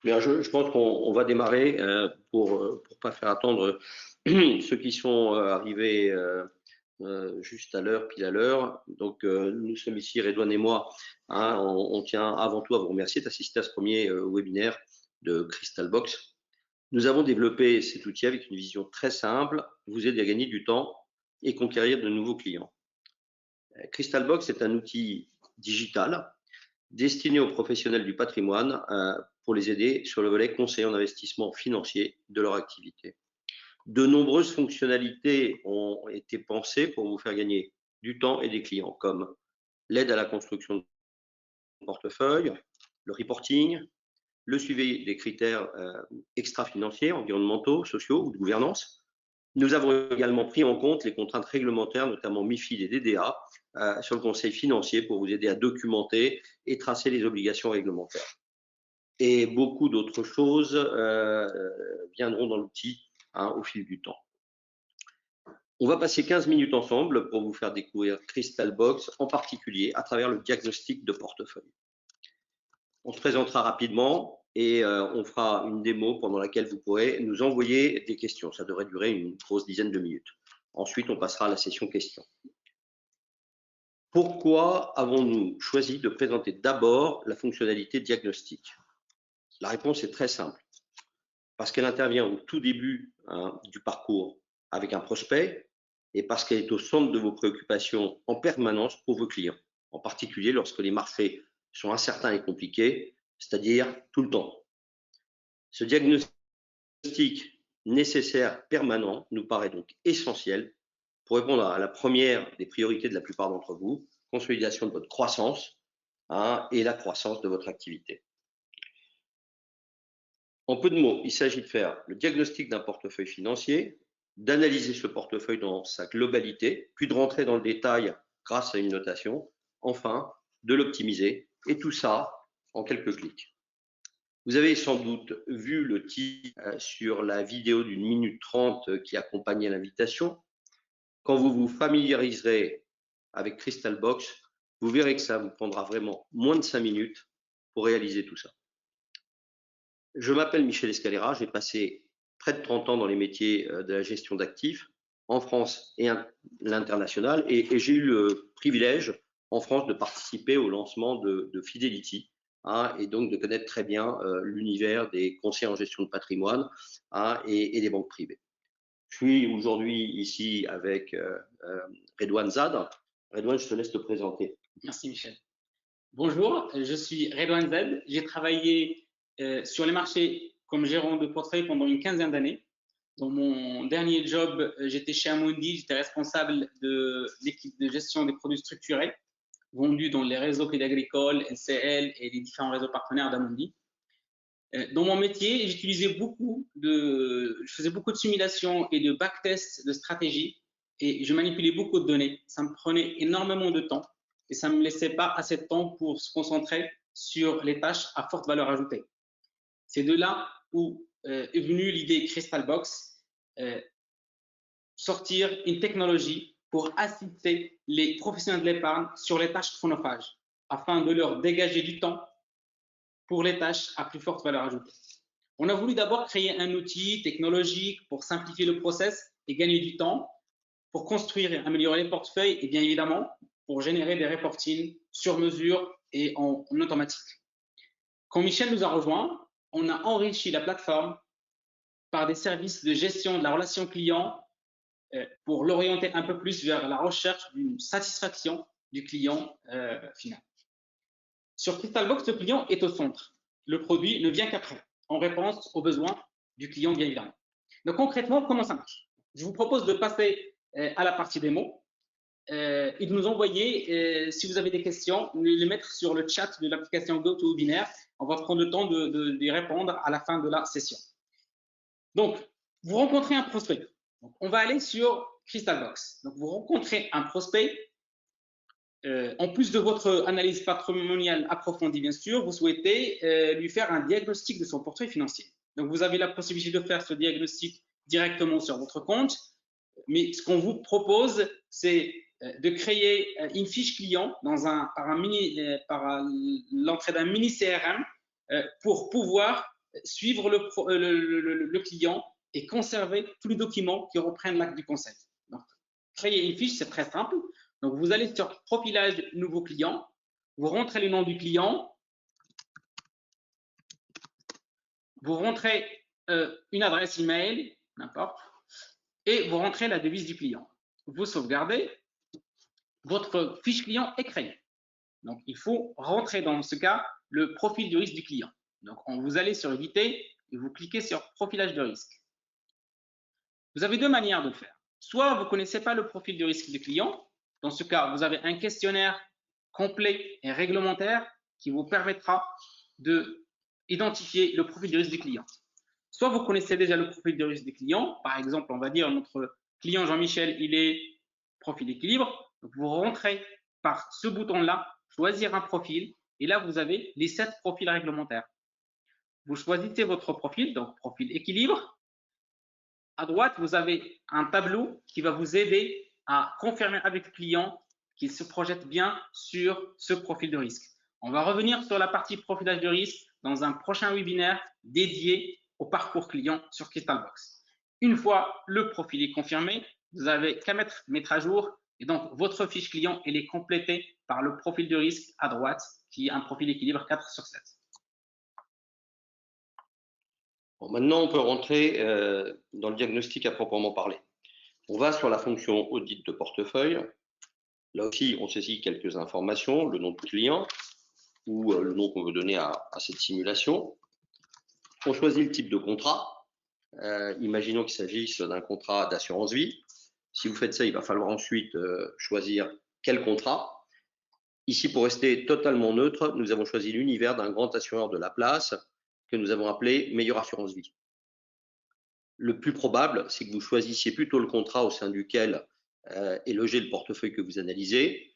Bien, je pense qu'on va démarrer pour pas faire attendre ceux qui sont arrivés juste à l'heure, pile à l'heure. Donc, nous sommes ici, Redouane et moi. Hein, on tient avant tout à vous remercier d'assister à ce premier webinaire de Crystalbox. Nous avons développé cet outil avec une vision très simple, vous aider à gagner du temps et conquérir de nouveaux clients. Crystalbox est un outil digital destiné aux professionnels du patrimoine pour les aider sur le volet conseil en investissement financier de leur activité. De nombreuses fonctionnalités ont été pensées pour vous faire gagner du temps et des clients, comme l'aide à la construction de portefeuille, le reporting, le suivi des critères extra-financiers, environnementaux, sociaux ou de gouvernance. Nous avons également pris en compte les contraintes réglementaires, notamment MiFID et DDA, sur le conseil financier pour vous aider à documenter et tracer les obligations réglementaires. Et beaucoup d'autres choses viendront dans l'outil au fil du temps. On va passer 15 minutes ensemble pour vous faire découvrir Crystalbox, en particulier à travers le diagnostic de portefeuille. On se présentera rapidement et on fera une démo pendant laquelle vous pourrez nous envoyer des questions. Ça devrait durer une grosse dizaine de minutes. Ensuite, on passera à la session questions. Pourquoi avons-nous choisi de présenter d'abord la fonctionnalité diagnostic? La réponse est très simple. Parce qu'elle intervient au tout début du parcours avec un prospect et parce qu'elle est au centre de vos préoccupations en permanence pour vos clients, en particulier lorsque les marchés sont incertains et compliqués, c'est-à-dire tout le temps. Ce diagnostic nécessaire permanent nous paraît donc essentiel pour répondre à la première des priorités de la plupart d'entre vous, consolidation de votre croissance et la croissance de votre activité. En peu de mots, il s'agit de faire le diagnostic d'un portefeuille financier, d'analyser ce portefeuille dans sa globalité, puis de rentrer dans le détail grâce à une notation, enfin de l'optimiser, et tout ça en quelques clics. Vous avez sans doute vu le titre sur la vidéo d'1 minute 30 qui accompagnait l'invitation. Quand vous vous familiariserez avec Crystalbox, vous verrez que ça vous prendra vraiment moins de 5 minutes pour réaliser tout ça. Je m'appelle Michel Escalera, j'ai passé près de 30 ans dans les métiers de la gestion d'actifs en France et à l'international et j'ai eu le privilège en France de participer au lancement de Fidelity et donc de connaître très bien l'univers des conseillers en gestion de patrimoine et des banques privées. Je suis aujourd'hui ici avec Redouane Zad. Redouane, je te laisse te présenter. Merci Michel. Bonjour, je suis Redouane Zad. J'ai travaillé sur les marchés comme gérant de portefeuille pendant une quinzaine d'années. Dans mon dernier job, j'étais chez Amundi, j'étais responsable de l'équipe de gestion des produits structurés vendus dans les réseaux Crédit Agricole, LCL et les différents réseaux partenaires d'Amundi. Dans mon métier, je faisais beaucoup de simulations et de backtests de stratégie et je manipulais beaucoup de données. Ça me prenait énormément de temps et ça ne me laissait pas assez de temps pour se concentrer sur les tâches à forte valeur ajoutée. C'est de là où est venue l'idée Crystalbox, sortir une technologie pour assister les professionnels de l'épargne sur les tâches chronophages afin de leur dégager du temps pour les tâches à plus forte valeur ajoutée. On a voulu d'abord créer un outil technologique pour simplifier le process et gagner du temps, pour construire et améliorer les portefeuilles et bien évidemment pour générer des reportings sur mesure et en automatique. Quand Michel nous a rejoints, on a enrichi la plateforme par des services de gestion de la relation client pour l'orienter un peu plus vers la recherche d'une satisfaction du client final. Sur Crystalbox, le client est au centre. Le produit ne vient qu'après, en réponse aux besoins du client, bien évidemment. Donc concrètement, comment ça marche? Je vous propose de passer à la partie démo et de nous envoyer, si vous avez des questions, les mettre sur le chat de l'application GoToWebinar. On va prendre le temps d'y répondre à la fin de la session. Donc, vous rencontrez un prospect. Donc, on va aller sur Crystalbox. Donc, vous rencontrez un prospect. En plus de votre analyse patrimoniale approfondie, bien sûr, vous souhaitez lui faire un diagnostic de son portefeuille financier. Donc, vous avez la possibilité de faire ce diagnostic directement sur votre compte. Mais ce qu'on vous propose, c'est de créer une fiche client par l'entrée d'un mini CRM pour pouvoir suivre le client et conserver tous les documents qui reprennent l'acte du conseil. Donc, créer une fiche, c'est très simple. Donc, vous allez sur profilage nouveau client, vous rentrez le nom du client, vous rentrez une adresse email, n'importe, et vous rentrez la devise du client. Vous sauvegardez, votre fiche client est créée. Donc, il faut rentrer dans ce cas le profil de risque du client. Donc, vous allez sur éviter et vous cliquez sur profilage de risque. Vous avez deux manières de le faire. Soit vous ne connaissez pas le profil de risque du client. Dans ce cas, vous avez un questionnaire complet et réglementaire qui vous permettra d'identifier le profil de risque du client. Soit vous connaissez déjà le profil de risque du client. Par exemple, on va dire notre client Jean-Michel, il est profil équilibre. Donc, vous rentrez par ce bouton-là, choisir un profil, et là, vous avez les 7 profils réglementaires. Vous choisissez votre profil, donc profil équilibre. À droite, vous avez un tableau qui va vous aider à confirmer avec le client qu'il se projette bien sur ce profil de risque. On va revenir sur la partie profilage de risque dans un prochain webinaire dédié au parcours client sur Crystalbox. Une fois le profil est confirmé, vous n'avez qu'à mettre à jour et donc votre fiche client elle est complétée par le profil de risque à droite qui est un profil équilibre 4/7. Bon, maintenant, on peut rentrer dans le diagnostic à proprement parler. On va sur la fonction audit de portefeuille. Là aussi, on saisit quelques informations, le nom du client ou le nom qu'on veut donner à cette simulation. On choisit le type de contrat. Imaginons qu'il s'agisse d'un contrat d'assurance vie. Si vous faites ça, il va falloir ensuite choisir quel contrat. Ici, pour rester totalement neutre, nous avons choisi l'univers d'un grand assureur de la place que nous avons appelé Meilleure Assurance Vie. Le plus probable, c'est que vous choisissiez plutôt le contrat au sein duquel est logé le portefeuille que vous analysez,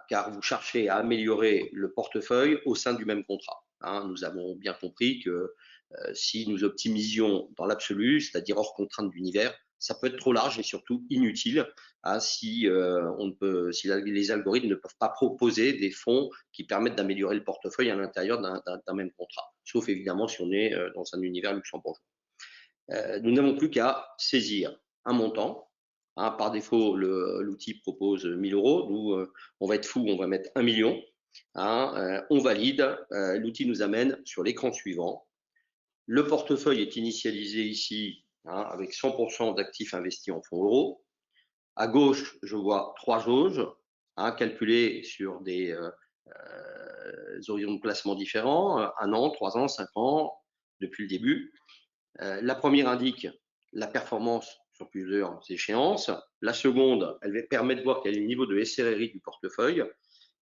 car vous cherchez à améliorer le portefeuille au sein du même contrat. Nous avons bien compris que si nous optimisions dans l'absolu, c'est-à-dire hors contrainte d'univers, ça peut être trop large et surtout inutile si les algorithmes ne peuvent pas proposer des fonds qui permettent d'améliorer le portefeuille à l'intérieur d'un même contrat, sauf évidemment si on est dans un univers luxembourgeois. Nous n'avons plus qu'à saisir un montant. Par défaut, l'outil propose 1 000 €. Nous, on va être fou, on va mettre 1 million. On valide. L'outil nous amène sur l'écran suivant. Le portefeuille est initialisé ici avec 100% d'actifs investis en fonds euros. À gauche, je vois 3 jauges calculées sur des horizons de placement différents, 1 an, 3 ans, 5 ans, depuis le début. La première indique la performance sur plusieurs échéances. La seconde, elle permet de voir quel est le niveau de SRRI du portefeuille.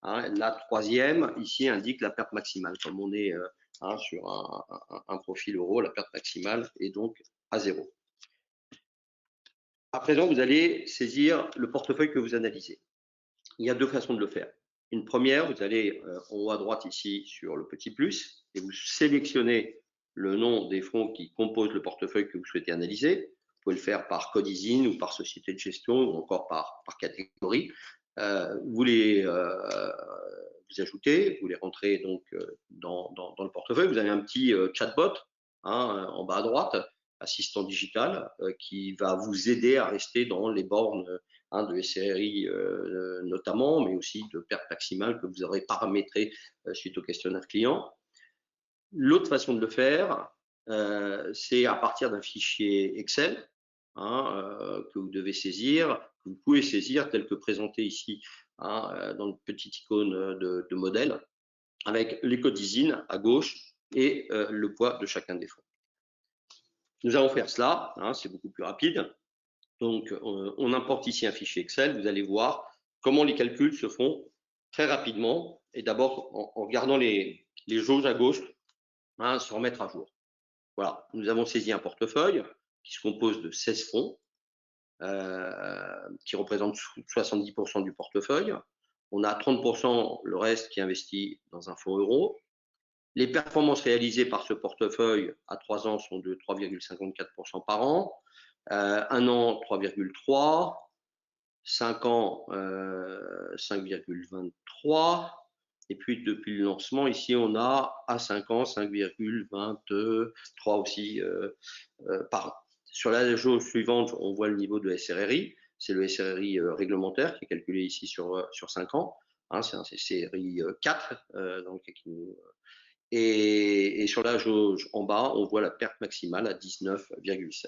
La troisième, ici, indique la perte maximale. Comme on est sur un profil euro, la perte maximale est donc à 0. À présent, vous allez saisir le portefeuille que vous analysez. Il y a deux façons de le faire. Une première, vous allez en haut à droite ici sur le petit plus et vous sélectionnez le nom des fonds qui composent le portefeuille que vous souhaitez analyser. Vous pouvez le faire par code ISIN ou par société de gestion ou encore par catégorie. Vous les vous ajoutez, vous les rentrez donc dans le portefeuille. Vous avez un petit chatbot en bas à droite, assistant digital, qui va vous aider à rester dans les bornes de SRI notamment, mais aussi de perte maximale que vous aurez paramétré suite au questionnaire client. L'autre façon de le faire, c'est à partir d'un fichier Excel que vous devez saisir, que vous pouvez saisir tel que présenté ici dans le petit icône de modèle, avec les codes ISIN à gauche et le poids de chacun des fonds. Nous allons faire cela, c'est beaucoup plus rapide. Donc, on importe ici un fichier Excel. Vous allez voir comment les calculs se font très rapidement et d'abord en regardant les jauges à gauche, se remettre à jour. Voilà, nous avons saisi un portefeuille qui se compose de 16 fonds qui représentent 70% du portefeuille. On a 30% le reste qui est investi dans un fonds euro. Les performances réalisées par ce portefeuille à 3 ans sont de 3,54% par an. 1 an, 3,3, 5 ans, 5,23, Et puis, depuis le lancement, ici, on a à 5 ans 5,23 aussi par an. Sur la jauge suivante, on voit le niveau de SRRI. C'est le SRRI réglementaire qui est calculé ici sur 5 ans. Hein, c'est un SRRI 4. Et sur la jauge en bas, on voit la perte maximale à 19,7.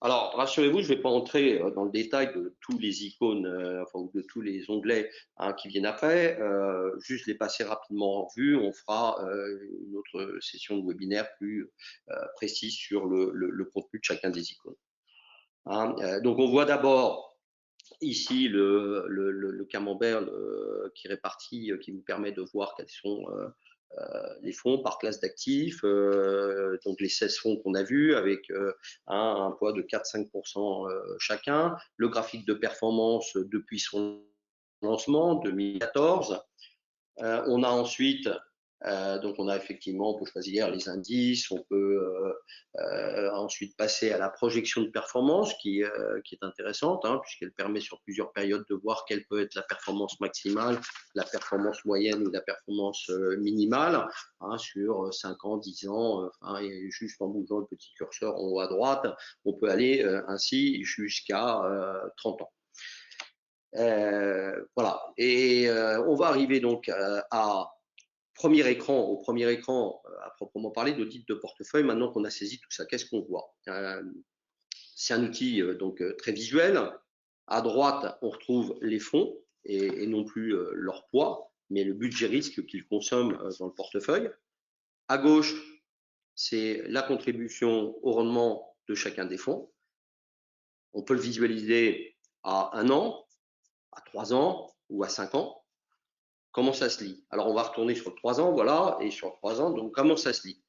Alors, rassurez-vous, je ne vais pas entrer dans le détail de tous les icônes, ou de tous les onglets qui viennent après, juste les passer rapidement en revue. On fera une autre session de webinaire plus précise sur le contenu de chacun des icônes. Donc, on voit d'abord ici le camembert qui répartit, qui vous permet de voir quels sont les fonds par classe d'actifs, donc les 16 fonds qu'on a vus avec un poids de 4-5% chacun, le graphique de performance depuis son lancement 2014. On a ensuite donc on a effectivement, on peut choisir les indices, on peut ensuite passer à la projection de performance qui est intéressante, puisqu'elle permet sur plusieurs périodes de voir quelle peut être la performance maximale, la performance moyenne ou la performance minimale sur 5 ans, 10 ans, et juste en bougeant le petit curseur en haut à droite, on peut aller ainsi jusqu'à 30 ans. Voilà, et on va arriver donc au premier écran à proprement parler d'audit de portefeuille. Maintenant qu'on a saisi tout ça, qu'est-ce qu'on voit? C'est un outil donc très visuel. À droite, on retrouve les fonds et non plus leur poids, mais le budget risque qu'ils consomment dans le portefeuille. À gauche, c'est la contribution au rendement de chacun des fonds. On peut le visualiser à 1 an, à 3 ans ou à 5 ans. Comment ça se lit? Alors, on va retourner sur 3 ans, voilà, et sur 3 ans, donc comment ça se lit?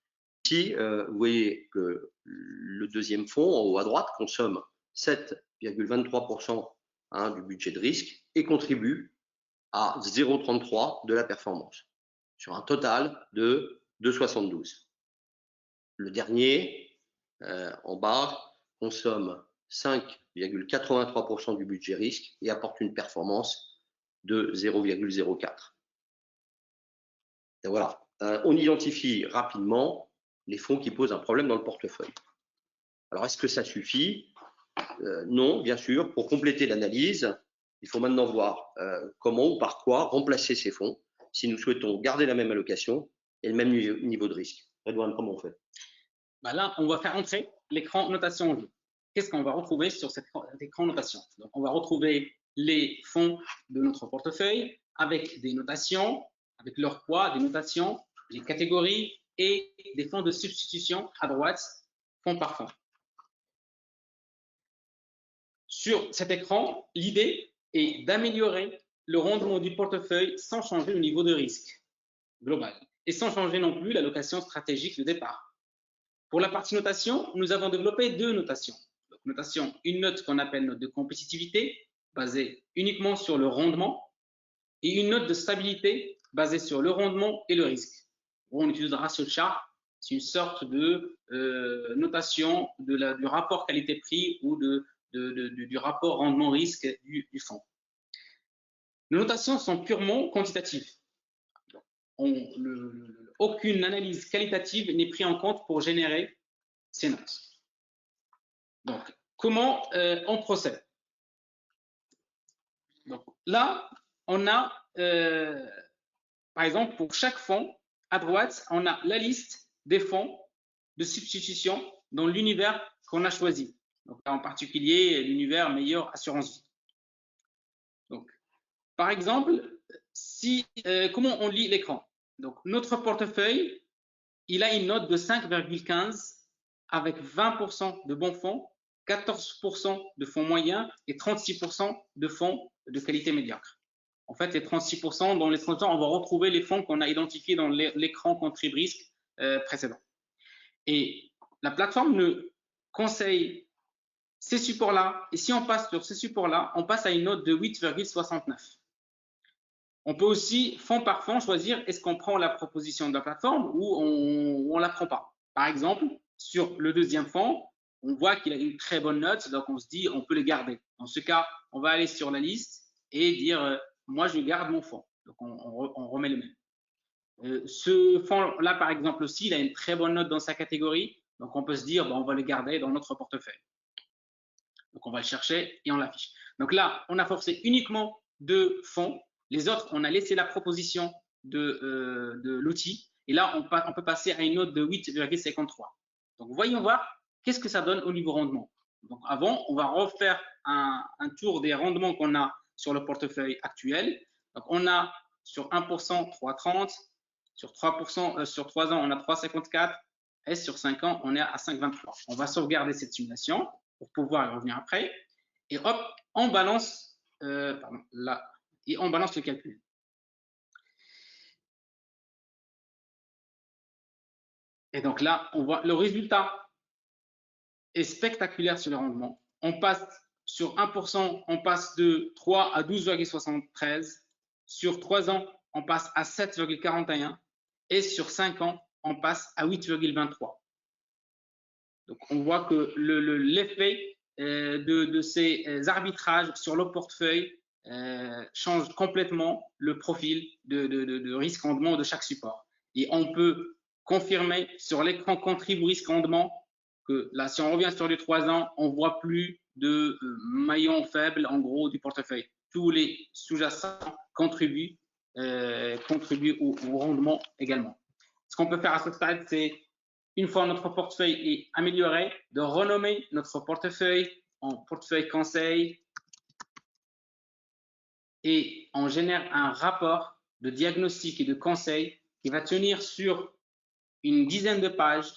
Ici, vous voyez que le deuxième fonds, en haut à droite, consomme 7,23% du budget de risque et contribue à 0,33 de la performance, sur un total de 2,72. Le dernier, en bas, consomme 5,83% du budget risque et apporte une performance de 0,04. Et voilà, on identifie rapidement les fonds qui posent un problème dans le portefeuille. Alors, est-ce que ça suffit? Non, bien sûr. Pour compléter l'analyse, il faut maintenant voir comment ou par quoi remplacer ces fonds si nous souhaitons garder la même allocation et le même niveau de risque. Redouane, comment on fait? Là, on va faire entrer l'écran notation en vue. Qu'est-ce qu'on va retrouver sur cet écran notation? Donc, on va retrouver les fonds de notre portefeuille avec des notations, avec leur poids, des notations, les catégories et des fonds de substitution à droite, fonds par fonds. Sur cet écran, l'idée est d'améliorer le rendement du portefeuille sans changer le niveau de risque global et sans changer non plus l'allocation stratégique de départ. Pour la partie notation, nous avons développé 2 notations. Donc, notation, une note qu'on appelle note de compétitivité, basée uniquement sur le rendement, et une note de stabilité basée sur le rendement et le risque. On utilisera ce chart, c'est une sorte de notation du rapport qualité-prix ou du rapport rendement-risque du fonds. Les notations sont purement quantitatives. Aucune analyse qualitative n'est prise en compte pour générer ces notes. Donc, comment on procède? Donc, là, on a, par exemple, pour chaque fonds, à droite, on a la liste des fonds de substitution dans l'univers qu'on a choisi. Donc, en particulier, l'univers meilleure assurance vie. Donc, par exemple, comment on lit l'écran? Donc, notre portefeuille, il a une note de 5,15 avec 20% de bons fonds, 14% de fonds moyens et 36% de fonds de qualité médiocre. En fait, les 36%, dans les 30 ans, on va retrouver les fonds qu'on a identifiés dans l'écran contrib-risque précédent. Et la plateforme nous conseille ces supports-là. Et si on passe sur ces supports-là, on passe à une note de 8,69. On peut aussi, fonds par fonds, choisir est-ce qu'on prend la proposition de la plateforme ou on ne la prend pas. Par exemple, sur le deuxième fonds, on voit qu'il a une très bonne note, donc on se dit on peut le garder. Dans ce cas, on va aller sur la liste et dire moi je garde mon fonds. Donc, on remet les mêmes. Ce fonds-là, par exemple, aussi, il a une très bonne note dans sa catégorie. Donc, on peut se dire, bon, on va le garder dans notre portefeuille. Donc, on va le chercher et on l'affiche. Donc là, on a forcé uniquement 2 fonds. Les autres, on a laissé la proposition de l'outil. Et là, on peut passer à une note de 8,53. Donc, voyons voir qu'est-ce que ça donne au niveau rendement. Donc, avant, on va refaire un tour des rendements qu'on a sur le portefeuille actuel. Donc, on a sur 1%, 3,30. Sur 3%, sur 3 ans, on a 3,54. Et sur 5 ans, on est à 5,23. On va sauvegarder cette simulation pour pouvoir y revenir après. Et hop, on balance, là, et on balance le calcul. Et donc là, on voit le résultat est spectaculaire sur le rendement. On passe sur 1%, on passe de 3 à 12,73. Sur 3 ans, on passe à 7,41. Et sur 5 ans, on passe à 8,23. Donc, on voit que l'effet de ces arbitrages sur le portefeuille change complètement le profil de risque-rendement de chaque support. Et on peut confirmer sur l'écran contribue risque-rendement que là, si on revient sur les 3 ans, on ne voit plus de maillon faible en gros du portefeuille. Tous les sous-jacents contribuent au rendement également. Ce qu'on peut faire à ce stade, c'est une fois notre portefeuille est amélioré, de renommer notre portefeuille en portefeuille conseil et on génère un rapport de diagnostic et de conseil qui va tenir sur une dizaine de pages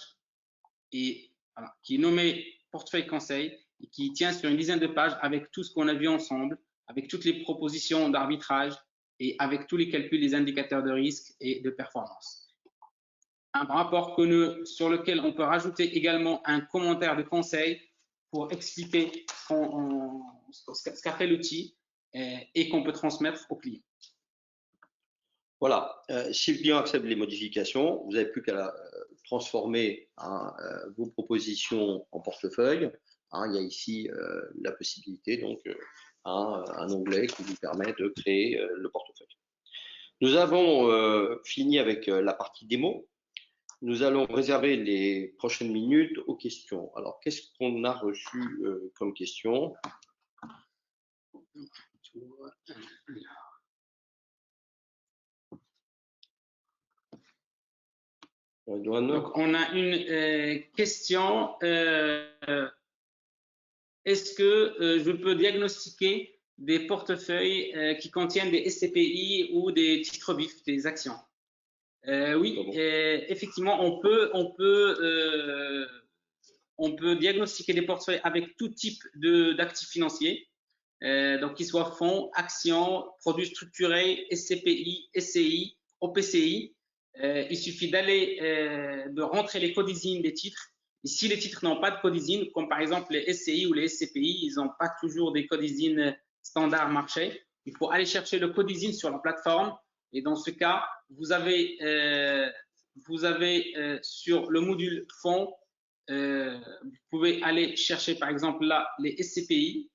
et voilà, qui est nommé portefeuille conseil et qui tient sur une dizaine de pages avec tout ce qu'on a vu ensemble, avec toutes les propositions d'arbitrage et avec tous les calculs des indicateurs de risque et de performance. Un rapport sur lequel on peut rajouter également un commentaire de conseil pour expliquer ce qu'a fait l'outil et qu'on peut transmettre au client. Voilà, si le client accepte les modifications, vous n'avez plus qu'à transformer vos propositions en portefeuille. Il y a ici la possibilité, donc un onglet qui vous permet de créer le portefeuille. Nous avons fini avec la partie démo. Nous allons réserver les prochaines minutes aux questions. Alors, qu'est-ce qu'on a reçu comme question? Donc, on a une question. Est-ce que je peux diagnostiquer des portefeuilles qui contiennent des SCPI ou des titres vifs, des actions? Oui, effectivement, on peut diagnostiquer des portefeuilles avec tout type d'actifs financiers, donc qu'ils soient fonds, actions, produits structurés, SCPI, SCI, OPCI. Il suffit de rentrer les codizines des titres. Et si les titres n'ont pas de codizine, comme par exemple les SCI ou les SCPI, ils n'ont pas toujours des codizines standard marché, il faut aller chercher le codizine sur la plateforme. Et dans ce cas, vous avez sur le module fonds, vous pouvez aller chercher par exemple là les SCPI.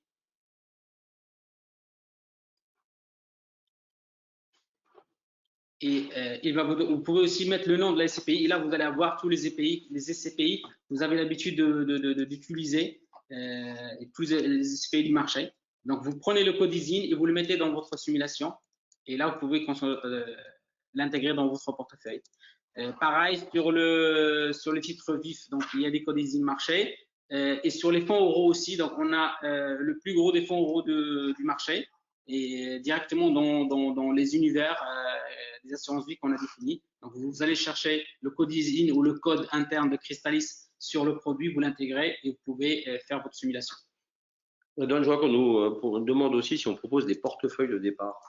Et vous pouvez aussi mettre le nom de la SCPI. Et là, vous allez avoir tous les SCPI. Vous avez l'habitude d'utiliser tous les SCPI du marché. Donc, vous prenez le codizine et vous le mettez dans votre simulation. Et là, vous pouvez l'intégrer dans votre portefeuille. Pareil, sur les titres vifs, donc il y a des codizines marché. Et sur les fonds euros aussi, donc on a le plus gros des fonds euros du marché. Et directement dans les univers des assurances vie qu'on a définis. Donc, vous allez chercher le codizine ou le code interne de Crystalis sur le produit, vous l'intégrez et vous pouvez faire votre simulation. Je vois qu'on nous demande aussi si on propose des portefeuilles de départ.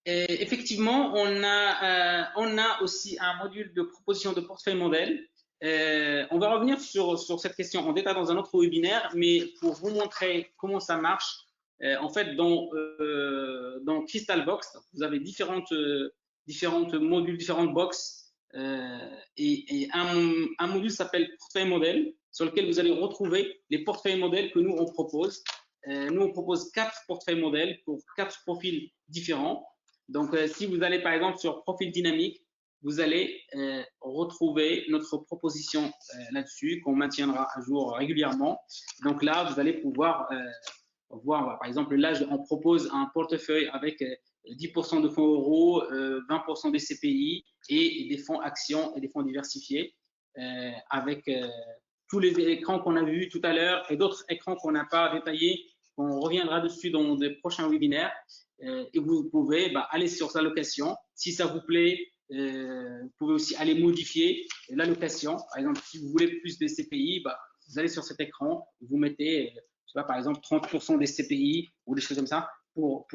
Effectivement, on a aussi un module de proposition de portefeuille modèle. On va revenir sur cette question en détail dans un autre webinaire, mais pour vous montrer comment ça marche, en fait, dans Crystalbox, vous avez différentes modules, différentes boxes, et un module s'appelle portefeuille modèle, sur lequel vous allez retrouver les portefeuilles modèles que nous on propose. Nous on propose 4 portefeuilles modèles pour 4 profils différents. Donc, si vous allez par exemple sur profil dynamique, vous allez retrouver notre proposition là-dessus qu'on maintiendra à jour régulièrement. Donc là, vous allez pouvoir voir, par exemple, là, on propose un portefeuille avec 10% de fonds euros, 20% des CPI et des fonds actions et des fonds diversifiés avec tous les écrans qu'on a vus tout à l'heure et d'autres écrans qu'on n'a pas détaillés. On reviendra dessus dans des prochains webinaires. Et vous pouvez aller sur sa location. Si ça vous plaît, vous pouvez aussi aller modifier l'allocation. Par exemple, si vous voulez plus des CPI, vous allez sur cet écran, vous mettez, je sais pas, par exemple, 30% des CPI ou des choses comme ça pour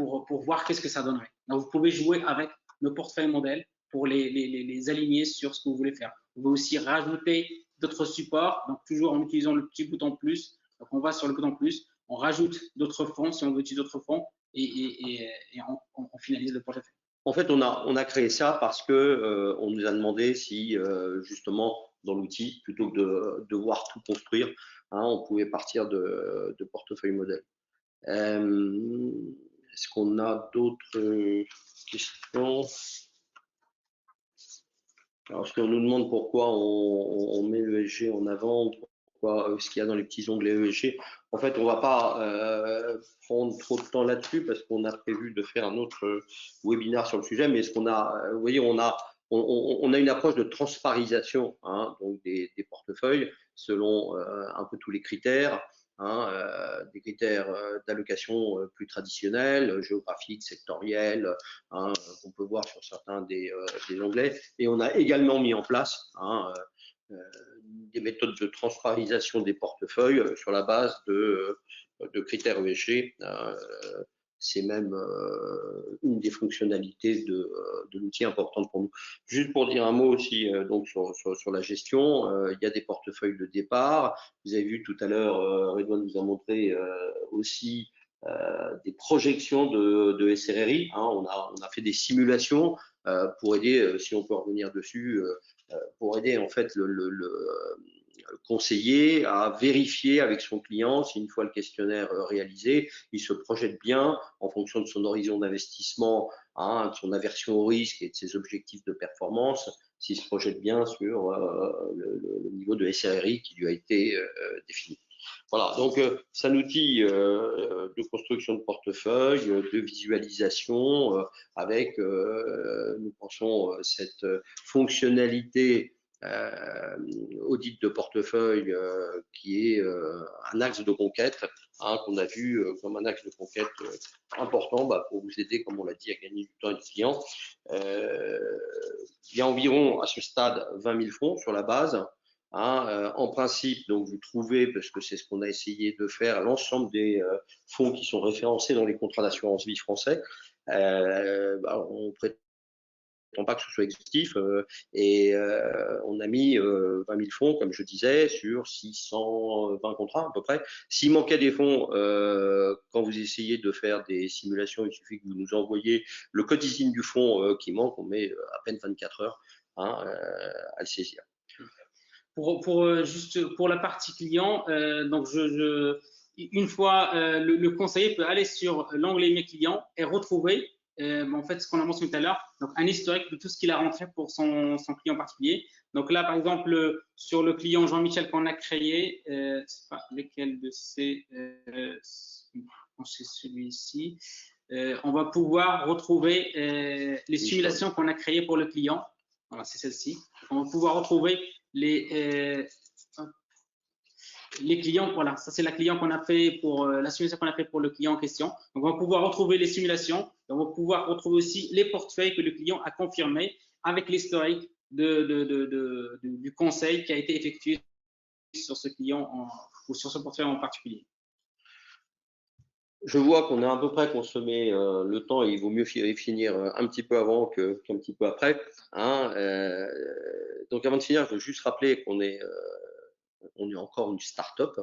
voir qu'est-ce que ça donnerait. Donc, vous pouvez jouer avec nos portefeuilles modèles pour les aligner sur ce que vous voulez faire. Vous pouvez aussi rajouter d'autres supports, donc toujours en utilisant le petit bouton plus. Donc, on va sur le bouton plus, on rajoute d'autres fonds si on veut utiliser d'autres fonds et on finalise le portefeuille. En fait, on a créé ça parce que on nous a demandé si justement dans l'outil, plutôt que de devoir tout construire, on pouvait partir de portefeuille modèle. Est-ce qu'on a d'autres questions? Alors, si on nous demande pourquoi on met l'ESG en avant, pourquoi ce qu'il y a dans les petits onglets ESG, en fait, on ne va pas prendre trop de temps là-dessus parce qu'on a prévu de faire un autre webinaire sur le sujet. Mais ce qu'on a, vous voyez, on a une approche de transparisation donc des portefeuilles selon un peu tous les critères. Des critères d'allocation plus traditionnels, géographiques, sectoriels, qu'on peut voir sur certains des onglets. Et on a également mis en place des méthodes de transparisation des portefeuilles sur la base de critères ESG. C'est même une des fonctionnalités de l'outil importante pour nous. Juste pour dire un mot aussi donc sur la gestion, il y a des portefeuilles de départ. Vous avez vu tout à l'heure, Redouane nous a montré aussi des projections de SRRI. On a fait des simulations pour aider, si on peut revenir dessus, pour aider en fait le conseiller à vérifier avec son client si une fois le questionnaire réalisé, il se projette bien en fonction de son horizon d'investissement, de son aversion au risque et de ses objectifs de performance, s'il se projette bien sur le niveau de SRRI qui lui a été défini. Voilà, donc c'est un outil de construction de portefeuille, de visualisation, avec, nous pensons, cette fonctionnalité audit de portefeuille qui est un axe de conquête, qu'on a vu comme un axe de conquête important pour vous aider, comme on l'a dit, à gagner du temps et du client. Il y a environ à ce stade 20 000 fonds sur la base. En principe, donc vous trouvez, parce que c'est ce qu'on a essayé de faire, l'ensemble des fonds qui sont référencés dans les contrats d'assurance vie français. On prétend pas que ce soit exhaustif et on a mis 20 000 fonds, comme je disais, sur 620 contrats à peu près. S'il manquait des fonds, quand vous essayez de faire des simulations, il suffit que vous nous envoyiez le code ISIN du fonds qui manque, on met à peine 24 heures à le saisir. Juste pour la partie client, donc une fois le conseiller peut aller sur l'onglet mes clients et retrouver en fait ce qu'on a mentionné tout à l'heure, donc un historique de tout ce qu'il a rentré pour son client particulier. Donc là, par exemple, sur le client Jean-Michel qu'on a créé, c'est pas lequel de ces, c'est celui-ci. On va pouvoir retrouver les simulations qu'on a créées pour le client. Voilà, c'est celle-ci. On va pouvoir retrouver les clients, voilà, ça c'est la client qu'on a fait pour la simulation qu'on a fait pour le client en question. Donc on va pouvoir retrouver les simulations, et on va pouvoir retrouver aussi les portefeuilles que le client a confirmés avec l'historique du conseil qui a été effectué sur ce client ou sur ce portefeuille en particulier. Je vois qu'on a à peu près consommé le temps et il vaut mieux finir un petit peu avant qu'un petit peu après. Donc avant de finir, je veux juste rappeler qu'on est encore une start-up,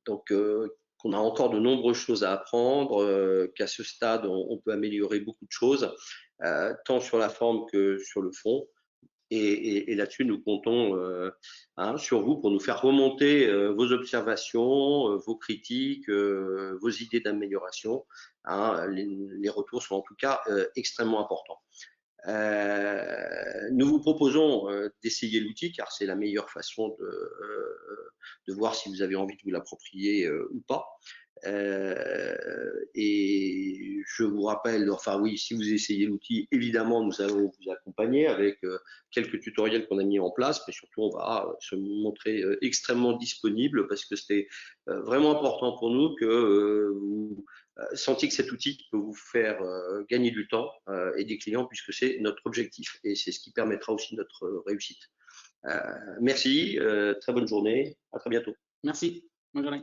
donc qu'on a encore de nombreuses choses à apprendre, qu'à ce stade on peut améliorer beaucoup de choses, tant sur la forme que sur le fond. Et là-dessus, nous comptons sur vous pour nous faire remonter vos observations, vos critiques, vos idées d'amélioration. Les retours sont en tout cas extrêmement importants. Nous vous proposons d'essayer l'outil car c'est la meilleure façon de voir si vous avez envie de vous l'approprier ou pas. Et je vous rappelle, enfin oui, si vous essayez l'outil, évidemment, nous allons vous accompagner avec quelques tutoriels qu'on a mis en place, mais surtout, on va se montrer extrêmement disponible parce que c'est vraiment important pour nous que vous sentiez que cet outil peut vous faire gagner du temps et des clients puisque c'est notre objectif et c'est ce qui permettra aussi notre réussite. Merci, très bonne journée, à très bientôt. Merci, bonne journée.